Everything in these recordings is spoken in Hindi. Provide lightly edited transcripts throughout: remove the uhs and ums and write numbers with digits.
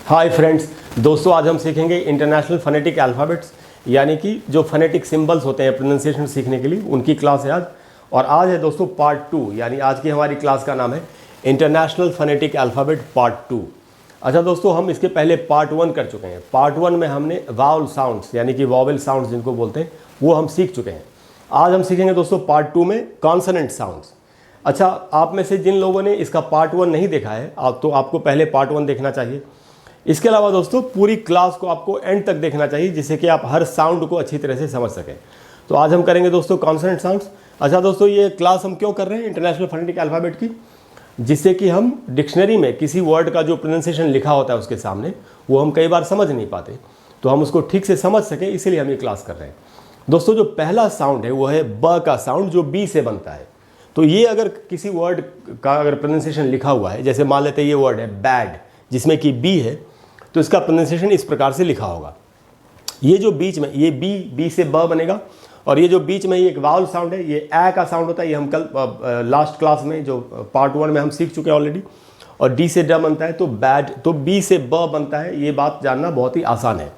हाय फ्रेंड्स, दोस्तों आज हम सीखेंगे इंटरनेशनल फोनेटिक अल्फ़ाबेट्स, यानी कि जो फोनेटिक सिंबल्स होते हैं प्रोनाउंसिएशन सीखने के लिए, उनकी क्लास है आज। और आज है दोस्तों पार्ट 2, यानी आज की हमारी क्लास का नाम है इंटरनेशनल फोनेटिक अल्फ़ाबेट पार्ट 2। अच्छा दोस्तों, हम इसके पहले पार्ट 1 कर चुके हैं। पार्ट 1 में हमने वावल साउंड्स यानी कि वॉवेल साउंड्स जिनको बोलते हैं वो हम सीख चुके हैं। आज हम सीखेंगे दोस्तों पार्ट 2 में कॉन्सोनेंट साउंड्स। अच्छा, आप में से जिन लोगों ने इसका पार्ट 1 नहीं देखा है तो आपको पहले पार्ट 1 देखना चाहिए। इसके अलावा दोस्तों पूरी क्लास को आपको एंड तक देखना चाहिए, जिससे कि आप हर साउंड को अच्छी तरह से समझ सकें। तो आज हम करेंगे दोस्तों कॉन्सोनेंट साउंड्स। अच्छा दोस्तों, ये क्लास हम क्यों कर रहे हैं इंटरनेशनल फोनेटिक अल्फ़ाबेट की? जिससे कि हम डिक्शनरी में किसी वर्ड का जो प्रोनाउंसिएशन लिखा होता है उसके सामने, वो हम कई बार समझ नहीं पाते, तो हम उसको ठीक से समझ सकें, इसीलिए हम ये क्लास कर रहे हैं। दोस्तों जो पहला साउंड है वो है ब का साउंड, जो बी से बनता है। तो ये अगर किसी वर्ड का अगर प्रोनाउंसिएशन लिखा हुआ है, जैसे मान लेते हैं ये वर्ड है बैड जिसमें कि बी है, तो इसका प्रोनाउंसिएशन इस प्रकार से लिखा होगा। ये जो बीच में ये बी से ब बनेगा, और ये जो बीच में ये एक वावल साउंड है, ये ए का साउंड होता है। ये हम कल लास्ट क्लास में जो पार्ट 1 में हम सीख चुके हैं ऑलरेडी। और डी से ड बनता है तो बैड, तो बी से ब बनता है, ये बात जानना बहुत ही आसान है।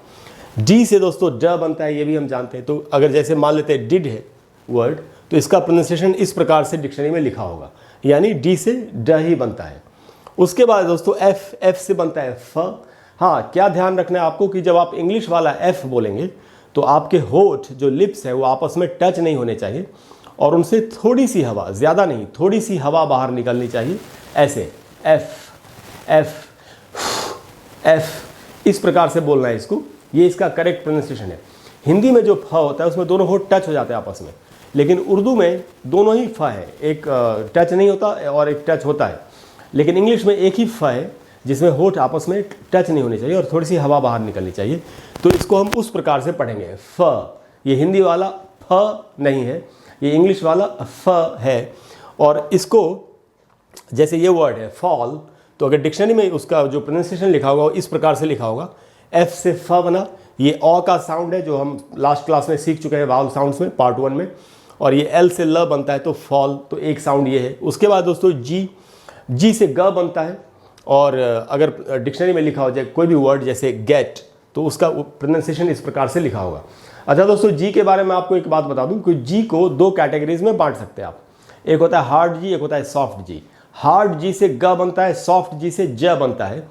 डी से दोस्तों ड बनता है, ये भी हम जानते हैं। तो अगर जैसे मान लेते हैं डिड है वर्ड, तो इसका प्रोनाउंसिएशन इस प्रकार से डिक्शनरी में लिखा होगा, यानी डी से ड ही बनता है। उसके बाद दोस्तों एफ से बनता है फ। हाँ, क्या ध्यान रखना है आपको कि जब आप इंग्लिश वाला एफ बोलेंगे तो आपके होठ जो लिप्स है वो आपस में टच नहीं होने चाहिए, और उनसे थोड़ी सी हवा, ज़्यादा नहीं, थोड़ी सी हवा बाहर निकलनी चाहिए। ऐसे एफ एफ एफ इस प्रकार से बोलना है इसको, ये इसका करेक्ट प्रोनाउंसिएशन है। हिंदी में जो फ होता है उसमें दोनों होठ टच हो जाते हैं आपस में, लेकिन उर्दू में दोनों ही फ है, एक टच नहीं होता और एक टच होता है। लेकिन इंग्लिश में एक ही फ है जिसमें होठ आपस में टच नहीं होनी चाहिए और थोड़ी सी हवा बाहर निकलनी चाहिए। तो इसको हम उस प्रकार से पढ़ेंगे फ। ये हिंदी वाला फ नहीं है, ये इंग्लिश वाला फ है। और इसको जैसे ये वर्ड है फॉल, तो अगर डिक्शनरी में उसका जो प्रोनाउंसिएशन लिखा होगा वो इस प्रकार से लिखा होगा, एफ से फ बना। ये अ का साउंड है जो हम लास्ट क्लास में सीख चुके हैं वावल साउंड्स में पार्ट 1 में। और ये एल से ल बनता है तो फॉल, तो एक साउंड ये है। उसके बाद दोस्तों जी से ग बनता है, और अगर डिक्शनरी में लिखा हो जाए कोई भी वर्ड जैसे गेट, तो उसका प्रोनाउंसिएशन इस प्रकार से लिखा होगा। अच्छा दोस्तों, जी के बारे में आपको एक बात बता दूं कि जी को 2 कैटेगरीज में बांट सकते हैं आप। एक होता है हार्ड जी, एक होता है सॉफ्ट जी। हार्ड जी से ग बनता है, सॉफ्ट जी से ज बनता है।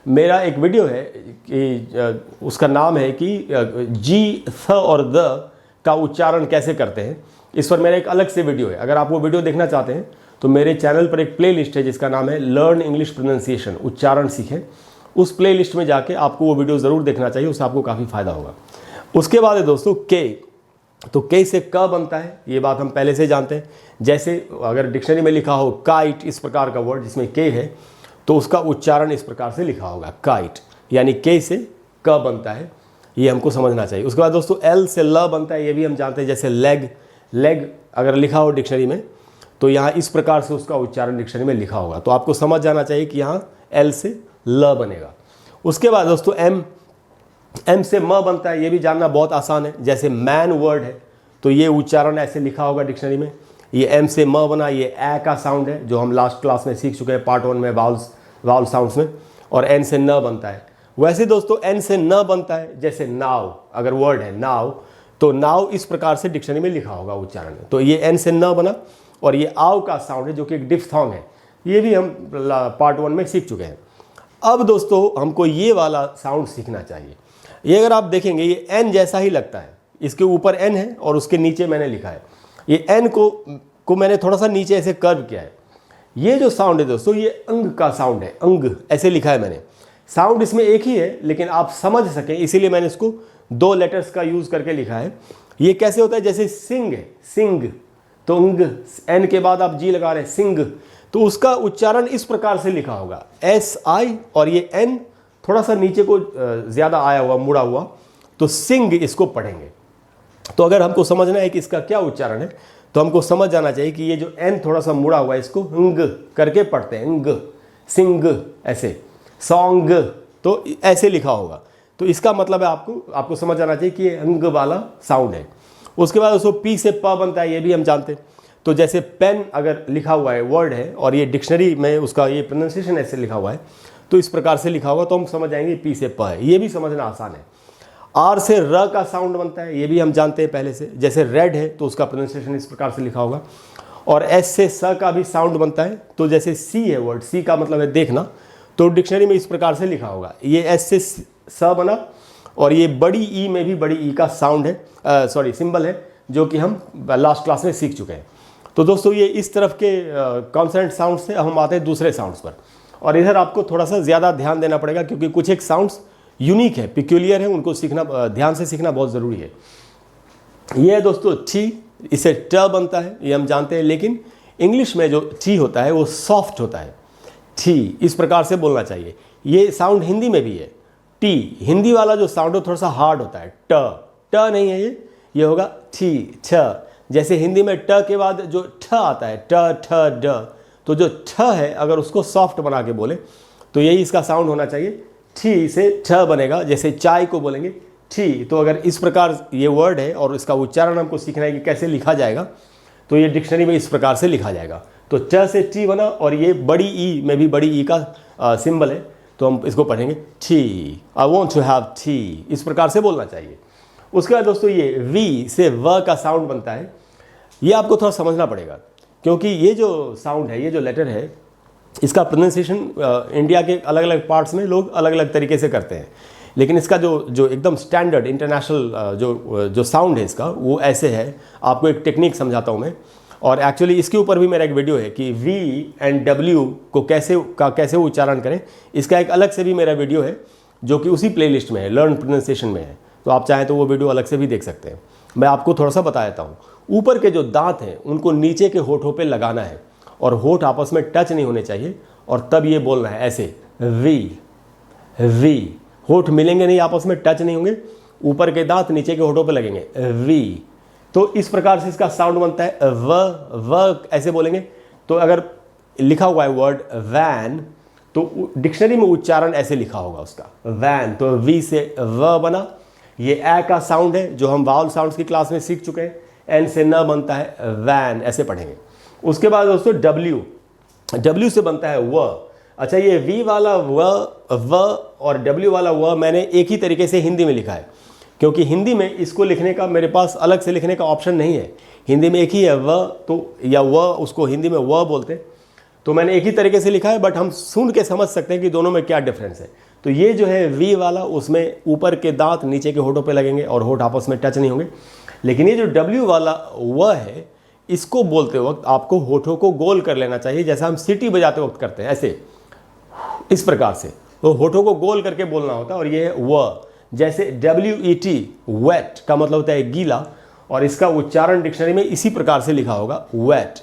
मेरा एक वीडियो है कि उसका नाम है कि जी, थ और द का उच्चारण कैसे करते हैं। इस पर मेरा एक अलग से वीडियो है, अगर आप वो वीडियो देखना चाहते हैं तो मेरे चैनल पर एक प्ले लिस्ट है जिसका नाम है लर्न इंग्लिश प्रोनाउंसिएशन, उच्चारण सीखें। उस प्ले लिस्ट में जाके आपको वो वीडियो ज़रूर देखना चाहिए, उससे आपको काफ़ी फायदा होगा। उसके बाद है दोस्तों के, तो के से क बनता है, ये बात हम पहले से जानते हैं। जैसे अगर डिक्शनरी में लिखा हो काइट, इस प्रकार का वर्ड जिसमें के है, तो उसका उच्चारण इस प्रकार से लिखा होगा काइट, यानी के से क बनता है, ये हमको समझना चाहिए। उसके बाद दोस्तों एल से ल बनता है, ये भी हम जानते हैं। जैसे लेग अगर लिखा हो डिक्शनरी में, तो यहाँ इस प्रकार से उसका उच्चारण डिक्शनरी में लिखा होगा, तो आपको समझ जाना चाहिए कि यहाँ एल से ल बनेगा। उसके बाद दोस्तों एम से म बनता है, ये भी जानना बहुत आसान है। जैसे मैन वर्ड है तो ये उच्चारण ऐसे लिखा होगा डिक्शनरी में, ये एम से म बना, ये ए का साउंड है जो हम लास्ट क्लास में सीख चुके हैं पार्ट 1 में वावल साउंड्स में। और एन से न बनता है। वैसे दोस्तों एन से न बनता है, जैसे नाव अगर वर्ड है नाव, तो नाव इस प्रकार से डिक्शनरी में लिखा होगा उच्चारण में, तो ये एन से न बना। और ये आव का साउंड है जो कि एक डिफ्थोंग है, ये भी हम पार्ट 1 में सीख चुके हैं। अब दोस्तों हमको ये वाला साउंड सीखना चाहिए। ये अगर आप देखेंगे ये एन जैसा ही लगता है, इसके ऊपर एन है और उसके नीचे मैंने लिखा है। ये एन को मैंने थोड़ा सा नीचे ऐसे कर्व किया है। ये जो साउंड है दोस्तों, ये अंग का साउंड है, अंग ऐसे लिखा है मैंने। साउंड इसमें एक ही है, लेकिन आप समझ सकें इसीलिए मैंने इसको 2 लेटर्स का यूज़ करके लिखा है। ये कैसे होता है, जैसे सिंग है, सिंग, तो अंग, एन के बाद आप जी लगा रहे हैं, सिंग, तो उसका उच्चारण इस प्रकार से लिखा होगा SI, और ये एन थोड़ा सा नीचे को ज़्यादा आया हुआ, मुड़ा हुआ, तो सिंग इसको पढ़ेंगे। तो अगर हमको समझना है कि इसका क्या उच्चारण है, तो हमको समझ जाना चाहिए कि ये जो एन थोड़ा सा मुड़ा हुआ है, इसको अंग करके पढ़ते हैं, अंग, सिंग, ऐसे सॉन्ग, तो ऐसे लिखा होगा। तो इसका मतलब है आपको समझ जाना चाहिए कि ये अंग वाला साउंड है। उसके बाद उसको पी से प बनता है, ये भी हम जानते हैं। तो जैसे पेन अगर लिखा हुआ है वर्ड है और ये डिक्शनरी में उसका ये प्रोनाउंसिएशन ऐसे लिखा हुआ है, तो इस प्रकार से लिखा होगा, तो हम समझ जाएंगे पी से प है। ये भी समझना आसान है। आर से र का साउंड बनता है, ये भी हम जानते हैं पहले से। जैसे रेड है तो उसका प्रोनाउंसिएशन इस प्रकार से लिखा होगा। और एस से स का भी साउंड बनता है, तो जैसे सी है वर्ड, सी का मतलब है देखना, तो डिक्शनरी में इस प्रकार से लिखा होगा। ये एस से स बना, और ये बड़ी ई में भी बड़ी ई का साउंड है, सिंबल है, जो कि हम लास्ट क्लास में सीख चुके हैं। तो दोस्तों ये इस तरफ के कॉन्सोनेंट साउंड्स से। अब हम आते हैं दूसरे साउंड्स पर, और इधर आपको थोड़ा सा ज़्यादा ध्यान देना पड़ेगा, क्योंकि कुछ एक साउंड्स यूनिक है, पिक्यूलियर है, उनको सीखना, ध्यान से सीखना बहुत ज़रूरी है। ये है दोस्तों टी, इसे ट बनता है, ये हम जानते हैं, लेकिन इंग्लिश में जो टी होता है वो सॉफ्ट होता है। टी इस प्रकार से बोलना चाहिए। ये साउंड हिंदी में भी है। टी हिंदी वाला जो साउंड है थोड़ा सा हार्ड होता है। ट नहीं है, ये होगा टी, छ। जैसे हिंदी में ट के बाद जो ठ आता है, ट ठ ड, तो जो ठ है अगर उसको सॉफ्ट बना के बोले तो यही इसका साउंड होना चाहिए। ठी से ठ बनेगा, जैसे चाय को बोलेंगे ठी। तो अगर इस प्रकार ये वर्ड है और इसका उच्चारण हमको सीखना है कि कैसे लिखा जाएगा, तो ये डिक्शनरी में इस प्रकार से लिखा जाएगा। तो च से टी बना, और ये बड़ी ई में भी बड़ी ई का सिंबल है, तो हम इसको पढ़ेंगे tea. I want to have tea, इस प्रकार से बोलना चाहिए। उसके बाद दोस्तों ये वी से व का साउंड बनता है। ये आपको थोड़ा समझना पड़ेगा, क्योंकि ये जो साउंड है, ये जो लेटर है, इसका प्रोनाउंसिएशन इंडिया के अलग अलग पार्ट्स में लोग अलग अलग तरीके से करते हैं, लेकिन इसका जो एकदम स्टैंडर्ड इंटरनेशनल जो साउंड है इसका, वो ऐसे है। आपको एक टेक्निक समझाता हूँ मैं, और एक्चुअली इसके ऊपर भी मेरा एक वीडियो है कि वी एंड डब्ल्यू को कैसे उच्चारण करें। इसका एक अलग से भी मेरा वीडियो है, जो कि उसी प्लेलिस्ट में है, लर्न प्रोनाउंसिएशन में है, तो आप चाहें तो वो वीडियो अलग से भी देख सकते हैं। मैं आपको थोड़ा सा बता देता हूँ। ऊपर के जो दांत हैं उनको नीचे के होठों पे लगाना है, और होठ आपस में टच नहीं होने चाहिए, और तब ये बोलना है ऐसे, वी। होठ मिलेंगे नहीं, आपस में टच नहीं होंगे, ऊपर के दांत नीचे के होठों पे लगेंगे, वी। तो इस प्रकार से इसका साउंड बनता है व ऐसे बोलेंगे। तो अगर लिखा हुआ है वर्ड वैन, तो डिक्शनरी में उच्चारण ऐसे लिखा होगा उसका, वैन। तो वी से व बना। ये ए का साउंड है, जो हम वावल साउंड्स की क्लास में सीख चुके हैं। एन से न बनता है वैन, ऐसे पढ़ेंगे। उसके बाद दोस्तों डब्ल्यू से बनता है व। अच्छा, ये वी वाला व और डब्ल्यू वाला व मैंने एक ही तरीके से हिंदी में लिखा है, क्योंकि हिंदी में इसको लिखने का मेरे पास अलग से लिखने का ऑप्शन नहीं है। हिंदी में एक ही है व, तो या व उसको हिंदी में व बोलते, तो मैंने एक ही तरीके से लिखा है, बट हम सुन के समझ सकते हैं कि दोनों में क्या डिफरेंस है। तो ये जो है वी वाला, उसमें ऊपर के दांत नीचे के होठों पे लगेंगे और होठ आपस में टच नहीं होंगे। लेकिन ये जो डब्ल्यू वाला व है, इसको बोलते वक्त आपको होठों को गोल कर लेना चाहिए, जैसा हम सीटी बजाते वक्त करते हैं, ऐसे इस प्रकार से। तो होठों को गोल करके बोलना होता है। और ये है व, जैसे WET वेट का मतलब होता है गीला, और इसका उच्चारण डिक्शनरी में इसी प्रकार से लिखा होगा वेट।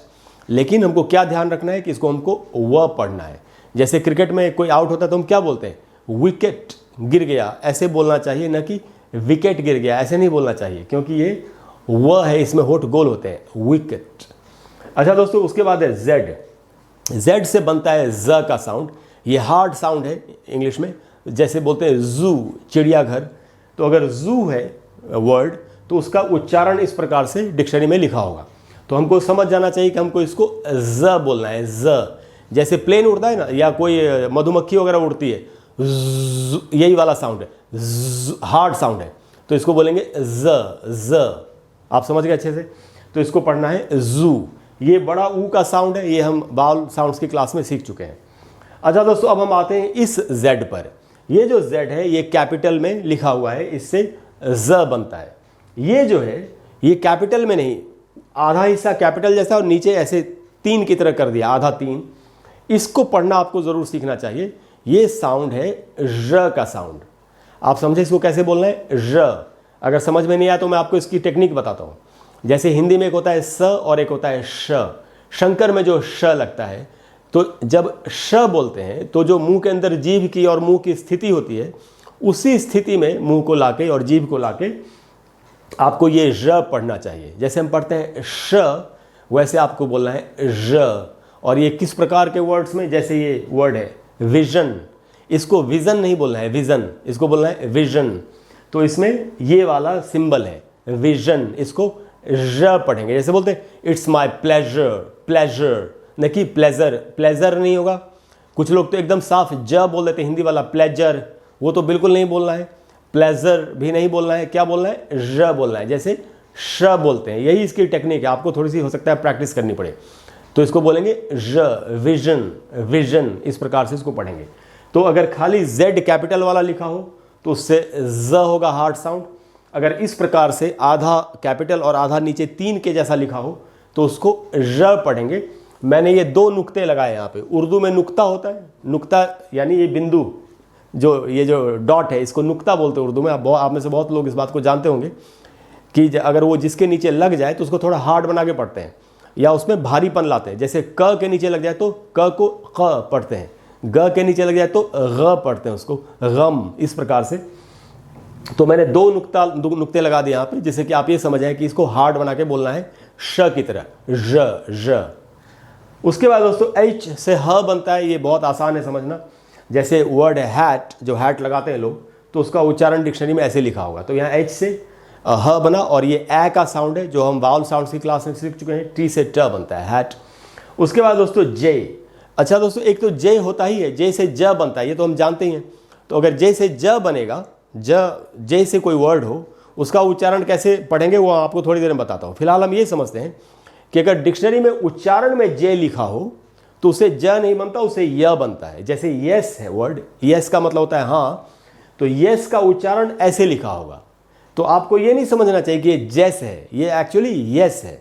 लेकिन हमको क्या ध्यान रखना है कि इसको हमको व पढ़ना है। जैसे क्रिकेट में कोई आउट होता है तो हम क्या बोलते हैं, विकेट गिर गया, ऐसे बोलना चाहिए, न कि विकेट गिर गया, ऐसे नहीं बोलना चाहिए, क्योंकि ये व है, इसमें होठ गोल होते हैं, विकेट। अच्छा दोस्तों, उसके बाद है जेड से बनता है ज का साउंड। ये हार्ड साउंड है इंग्लिश में, जैसे बोलते हैं जू, चिड़ियाघर। तो अगर जू है वर्ड, तो उसका उच्चारण इस प्रकार से डिक्शनरी में लिखा होगा। तो हमको समझ जाना चाहिए कि हमको इसको ज बोलना है, ज। जैसे प्लेन उड़ता है ना, या कोई मधुमक्खी वगैरह उड़ती है, यही वाला साउंड है, हार्ड साउंड है, तो इसको बोलेंगे ज। आप समझ गए अच्छे से। तो इसको पढ़ना है जू। ये बड़ा ऊ का साउंड है, ये हम वावल साउंड्स की क्लास में सीख चुके हैं। अच्छा दोस्तों, अब हम आते हैं इस जेड पर। ये जो जेड है, ये कैपिटल में लिखा हुआ है, इससे ज बनता है। ये जो है, ये कैपिटल में नहीं, आधा हिस्सा कैपिटल जैसा और नीचे ऐसे तीन की तरह कर दिया, आधा तीन। इसको पढ़ना आपको ज़रूर सीखना चाहिए। ये साउंड है र का साउंड। आप समझे इसको कैसे बोलना है, र। अगर समझ में नहीं आया तो मैं आपको इसकी टेक्निक बताता हूँ। जैसे हिंदी में एक होता है स और एक होता है श। शंकर में जो श लगता है, तो जब श बोलते हैं तो जो मुंह के अंदर जीभ की और मुंह की स्थिति होती है, उसी स्थिति में मुंह को लाके और जीभ को लाके आपको ये र पढ़ना चाहिए। जैसे हम पढ़ते हैं श, वैसे आपको बोलना है र। और ये किस प्रकार के वर्ड्स में, जैसे ये वर्ड है विजन, इसको विजन नहीं बोलना है, विजन, इसको बोलना है विजन। तो इसमें ये वाला सिंबल है विजन, इसको र पढ़ेंगे। जैसे बोलते हैं इट्स माई प्लेजर, प्लेजर न कि प्लेजर, प्लेजर नहीं होगा। कुछ लोग तो एकदम साफ ज बोल देते हैं, हिंदी वाला प्लेजर, वो तो बिल्कुल नहीं बोलना है। प्लेजर भी नहीं बोलना है, क्या बोलना है, ज बोलना है, जैसे श बोलते हैं। यही इसकी टेक्निक है, आपको थोड़ी सी हो सकता है प्रैक्टिस करनी पड़े। तो इसको बोलेंगे ज, विजन, विजन, इस प्रकार से इसको पढ़ेंगे। तो अगर खाली जेड कैपिटल वाला लिखा हो तो उससे ज होगा हार्ड साउंड। अगर इस प्रकार से आधा कैपिटल और आधा नीचे 3 के जैसा लिखा हो तो उसको ज पढ़ेंगे। मैंने ये 2 नुक्ते लगाए यहाँ पे। उर्दू में नुक्ता होता है, नुक्ता यानी ये बिंदु, जो ये जो डॉट है इसको नुक्ता बोलते हैं उर्दू में। आप में से बहुत लोग इस बात को जानते होंगे कि अगर वो जिसके नीचे लग जाए तो उसको थोड़ा हार्ड बना के पढ़ते हैं या उसमें भारीपन लाते हैं। जैसे क के नीचे लग जाए तो क को q पढ़ते हैं, ग के नीचे लग जाए तो ग पढ़ते हैं उसको गम, इस प्रकार से। तो मैंने 2 नुक्ते लगा दिए यहाँ पे, जिससे कि आप ये समझ आए कि इसको हार्ड बना के बोलना है श की तरह, ज। उसके बाद दोस्तों h से ह बनता है, ये बहुत आसान है समझना। जैसे वर्ड है हैट, जो हैट लगाते हैं लोग, तो उसका उच्चारण डिक्शनरी में ऐसे लिखा होगा। तो यहाँ h से ह बना, और ये ए का साउंड है जो हम वावल साउंड की क्लास में सीख चुके हैं, टी से ट बनता है हैट। उसके बाद दोस्तों जे। अच्छा दोस्तों, एक तो जे होता ही है, जे से ज बनता है, ये तो हम जानते ही हैं। तो अगर जे से ज बनेगा, जे से कोई वर्ड हो, उसका उच्चारण कैसे पढ़ेंगे वो आपको थोड़ी देर में बताता हूँ। फिलहाल हम ये समझते हैं कि अगर डिक्शनरी में उच्चारण में जे लिखा हो तो उसे ज नहीं बनता, उसे य बनता है। जैसे यस है वर्ड, यस का मतलब होता है हाँ, तो यस का उच्चारण ऐसे लिखा होगा। तो आपको ये नहीं समझना चाहिए कि ये जैस है, ये एक्चुअली यस है।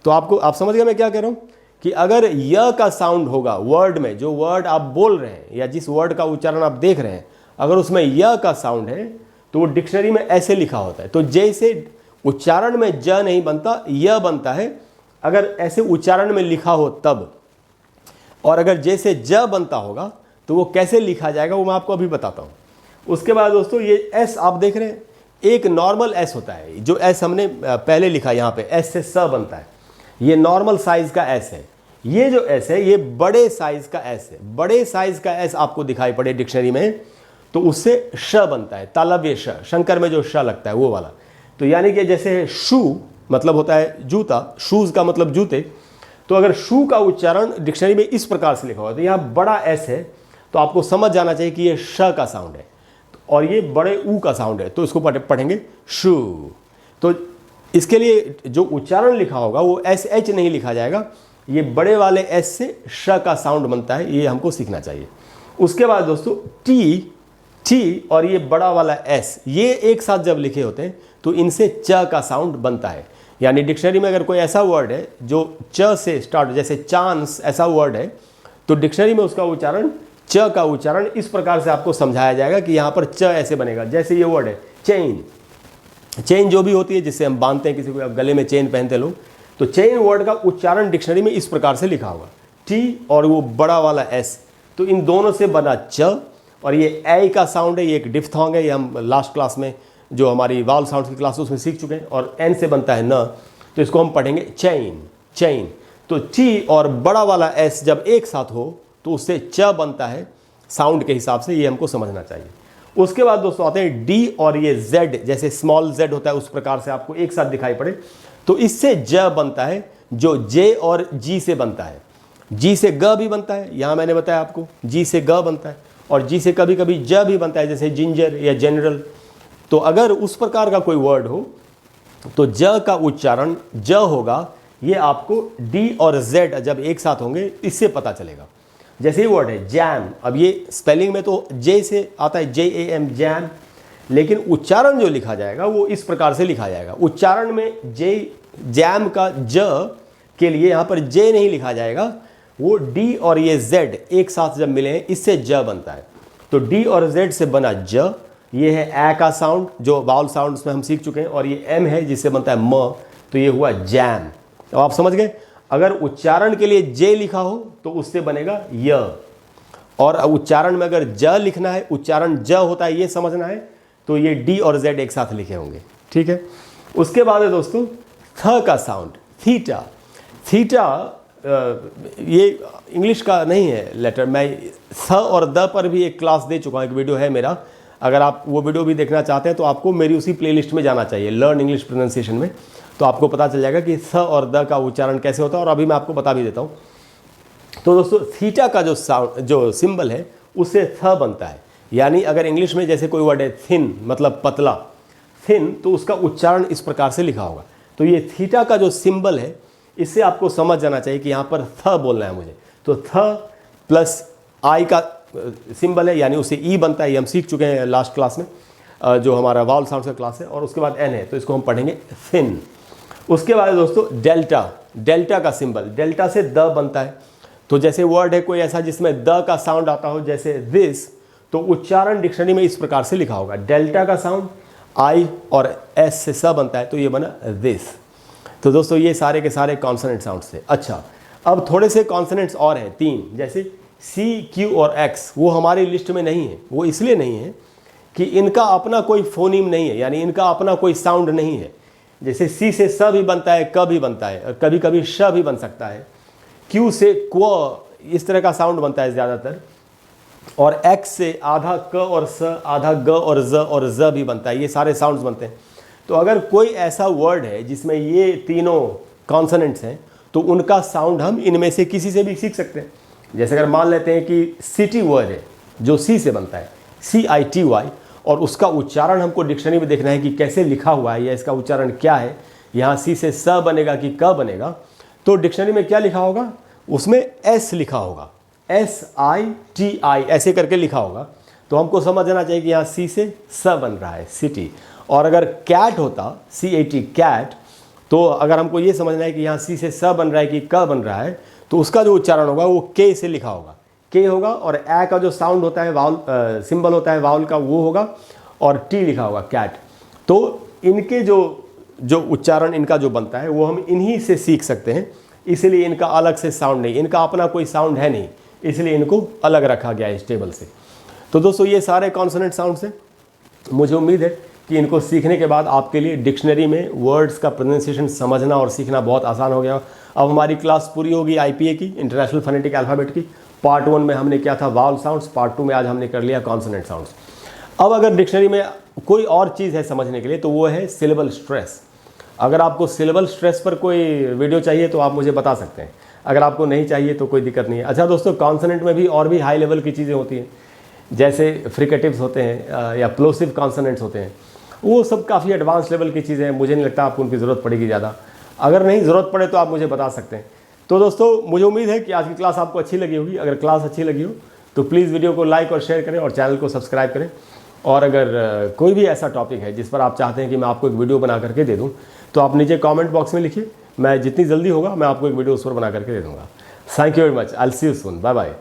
तो आप समझ गए मैं क्या कह रहा हूँ, कि अगर य का साउंड होगा वर्ड में, जो वर्ड आप बोल रहे हैं या जिस वर्ड का उच्चारण आप देख रहे हैं, अगर उसमें य का साउंड है तो वो डिक्शनरी में ऐसे लिखा होता है। तो जैसे उच्चारण में ज नहीं बनता, य बनता है, अगर ऐसे उच्चारण में लिखा हो तब। और अगर जैसे ज बनता होगा तो वो कैसे लिखा जाएगा वो मैं आपको अभी बताता हूँ। उसके बाद दोस्तों ये एस आप देख रहे हैं, एक नॉर्मल एस होता है, जो एस हमने पहले लिखा यहाँ पे, एस से स बनता है, ये नॉर्मल साइज का एस है। ये जो एस है ये बड़े साइज का एस है। बड़े साइज का एस आपको दिखाई पड़े डिक्शनरी में तो उससे श बनता है, तालव्य श, शंकर में जो श लगता है वो वाला। तो यानी कि जैसे शू मतलब होता है जूता, शूज का मतलब जूते, तो अगर शू का उच्चारण डिक्शनरी में इस प्रकार से लिखा हुआ है तो यहाँ बड़ा एस है, तो आपको समझ जाना चाहिए कि ये श का साउंड है और ये बड़े ऊ का साउंड है, तो इसको पढ़ेंगे शू। तो इसके लिए जो उच्चारण लिखा होगा वो एस एच नहीं लिखा जाएगा, ये बड़े वाले एस से श का साउंड बनता है, ये हमको सीखना चाहिए। उसके बाद दोस्तों टी और ये बड़ा वाला एस, ये एक साथ जब लिखे होते हैं तो इनसे च का साउंड बनता है। यानी डिक्शनरी में अगर कोई ऐसा वर्ड है जो च से स्टार्ट, जैसे चांस ऐसा वर्ड है, तो डिक्शनरी में उसका उच्चारण, च का उच्चारण इस प्रकार से आपको समझाया जाएगा कि यहाँ पर च ऐसे बनेगा। जैसे ये वर्ड है चेन, चेन जो भी होती है जिससे हम बांधते हैं, किसी को गले में चेन पहनते लोग, तो चेन वर्ड का उच्चारण डिक्शनरी में इस प्रकार से लिखा होगा, टी और वो बड़ा वाला एस, तो इन दोनों से बना च। और ये ए का साउंड है, ये एक डिफ्थोंग है, ये हम लास्ट क्लास में जो हमारी वावल साउंड की क्लास उसमें सीख चुके हैं। और एन से बनता है न, तो इसको हम पढ़ेंगे चेन, चेन। तो टी और बड़ा वाला एस जब एक साथ हो तो उससे च बनता है साउंड के हिसाब से, ये हमको समझना चाहिए। उसके बाद दोस्तों आते हैं डी और ये जेड, जैसे स्मॉल जेड होता है उस प्रकार से आपको एक साथ दिखाई पड़े, तो इससे ज बनता है, जो जे और जी से बनता है। जी से ग भी बनता है, यहाँ मैंने बताया आपको, जी से ग बनता है, और जी से कभी कभी ज भी बनता है, जैसे जिंजर या जनरल। तो अगर उस प्रकार का कोई वर्ड हो तो ज का उच्चारण ज होगा, ये आपको डी और जेड जब एक साथ होंगे इससे पता चलेगा। जैसे ये वर्ड है जैम, अब ये स्पेलिंग में तो जे से आता है, JAM, जैम, लेकिन उच्चारण जो लिखा जाएगा वो इस प्रकार से लिखा जाएगा। उच्चारण में जैम का ज के लिए यहाँ पर जे नहीं लिखा जाएगा, वो डी और ये जेड एक साथ जब मिले इससे ज बनता है। तो डी और जेड से बना ज, ये है ए का साउंड जो वावल साउंड उसमें हम सीख चुके हैं, और ये एम है जिससे बनता है म, तो ये हुआ जैम। तो आप समझ गए, अगर उच्चारण के लिए जे लिखा हो तो उससे बनेगा य, और उच्चारण में अगर ज लिखना है, उच्चारण ज होता है ये समझना है, तो ये डी और जेड एक साथ लिखे होंगे। ठीक है। उसके बाद है दोस्तों थ का साउंड, थीटा। थीटा ये इंग्लिश का नहीं है लेटर, मैं थ और द पर भी एक क्लास दे चुका हूँ, एक वीडियो है मेरा, अगर आप वो वीडियो भी देखना चाहते हैं तो आपको मेरी उसी प्लेलिस्ट में जाना चाहिए, लर्न इंग्लिश प्रोनाउंसिएशन में, तो आपको पता चल जाएगा कि थ और द का उच्चारण कैसे होता है। और अभी मैं आपको बता भी देता हूँ। तो दोस्तों थीटा का जो सिंबल है उससे थ बनता है। यानी अगर इंग्लिश में जैसे कोई वर्ड है थिन, मतलब पतला, थिन, तो उसका उच्चारण इस प्रकार से लिखा होगा। तो ये थीटा का जो सिंबल है इससे आपको समझ जाना चाहिए कि यहाँ पर थ बोलना है मुझे। तो थ प्लस आई का सिंबल है, यानी उससे ई बनता है। ये हम सीख चुके हैं लास्ट क्लास में, जो हमारा वावल साउंड का क्लास है। और उसके बाद एन है, तो इसको हम पढ़ेंगे थिन। उसके बाद दोस्तों डेल्टा, डेल्टा का सिंबल, डेल्टा से द बनता है। तो जैसे वर्ड है कोई ऐसा जिसमें द का साउंड आता हो, जैसे दिस, तो उच्चारण डिक्शनरी में इस प्रकार से लिखा होगा। डेल्टा का साउंड आई और एस से स बनता है, तो ये बना दिस। तो दोस्तों ये सारे के सारे कॉन्सोनेंट साउंड्स थे। अच्छा, अब थोड़े से कॉन्सोनेंट्स और हैं 3, जैसे सी, क्यू और एक्स। वो हमारी लिस्ट में नहीं है। वो इसलिए नहीं है कि इनका अपना कोई फोनीम नहीं है, यानी इनका अपना कोई साउंड नहीं है। जैसे सी से स भी बनता है, क भी बनता है, और कभी कभी श भी बन सकता है। क्यू से क्व, इस तरह का साउंड बनता है ज़्यादातर। और एक्स से आधा क और स, आधा ग और ज भी बनता है। ये सारे साउंड्स बनते हैं। तो अगर कोई ऐसा वर्ड है जिसमें ये तीनों कॉन्सोनेंट्स हैं, तो उनका साउंड हम इनमें से किसी से भी सीख सकते हैं। जैसे अगर मान लेते हैं कि सिटी वर्ड है जो सी से बनता है, CITY, और उसका उच्चारण हमको डिक्शनरी में देखना है कि कैसे लिखा हुआ है या इसका उच्चारण क्या है। यहाँ सी से स बनेगा कि क बनेगा, तो डिक्शनरी में क्या लिखा होगा, उसमें एस लिखा होगा, SITI ऐसे करके लिखा होगा। तो हमको समझना चाहिए कि यहाँ सी से स बन रहा है, सिटी। और अगर कैट होता, CAT कैट, तो अगर हमको ये समझना है कि यहाँ सी से स बन रहा है कि क बन रहा है, तो उसका जो उच्चारण होगा वो के से लिखा होगा, के होगा। और ए का जो साउंड होता है, वाउल सिंबल होता है वाउल का, वो होगा, और टी लिखा होगा, कैट। तो इनके जो उच्चारण इनका जो बनता है वो हम इन्हीं से सीख सकते हैं। इसलिए इनका अलग से साउंड नहीं, इनका अपना कोई साउंड है नहीं, इसलिए इनको अलग रखा गया है इस टेबल से। तो दोस्तों ये सारे कॉन्सोनेंट साउंड्स हैं। मुझे उम्मीद है कि इनको सीखने के बाद आपके लिए डिक्शनरी में वर्ड्स का प्रोनाउंसिएशन समझना और सीखना बहुत आसान हो गया। अब हमारी क्लास पूरी होगी IPA की, इंटरनेशनल फोनेटिक अल्फ़ाबेट की। पार्ट 1 में हमने किया था वावल साउंड्स, पार्ट 2 में आज हमने कर लिया कॉन्सोनेंट साउंड्स। अब अगर डिक्शनरी में कोई और चीज़ है समझने के लिए, तो वो है सिलेबल स्ट्रेस। अगर आपको सिलेबल स्ट्रेस पर कोई वीडियो चाहिए तो आप मुझे बता सकते हैं। अगर आपको नहीं चाहिए तो कोई दिक्कत नहीं है। अच्छा दोस्तों, कॉन्सोनेंट में भी और भी हाई लेवल की चीज़ें होती हैं, जैसे फ्रिकेटिव्स होते हैं या प्लोसिव कॉन्सोनेंट्स होते हैं। वो सब काफ़ी एडवांस लेवल की चीज़ें हैं। मुझे नहीं लगता आपको उनकी ज़रूरत पड़ेगी ज़्यादा। अगर नहीं ज़रूरत पड़े तो आप मुझे बता सकते हैं। तो दोस्तों मुझे उम्मीद है कि आज की क्लास आपको अच्छी लगी होगी। अगर क्लास अच्छी लगी हो तो प्लीज़ वीडियो को लाइक और शेयर करें और चैनल को सब्सक्राइब करें। और अगर कोई भी ऐसा टॉपिक है जिस पर आप चाहते हैं कि मैं आपको एक वीडियो बना करके दे दूँ, तो आप नीचे कमेंट बॉक्स में लिखिए। मैं जितनी जल्दी होगा मैं आपको एक वीडियो उस पर बना करके दे दूँगा। Thank you very much. I will see you soon. Bye bye.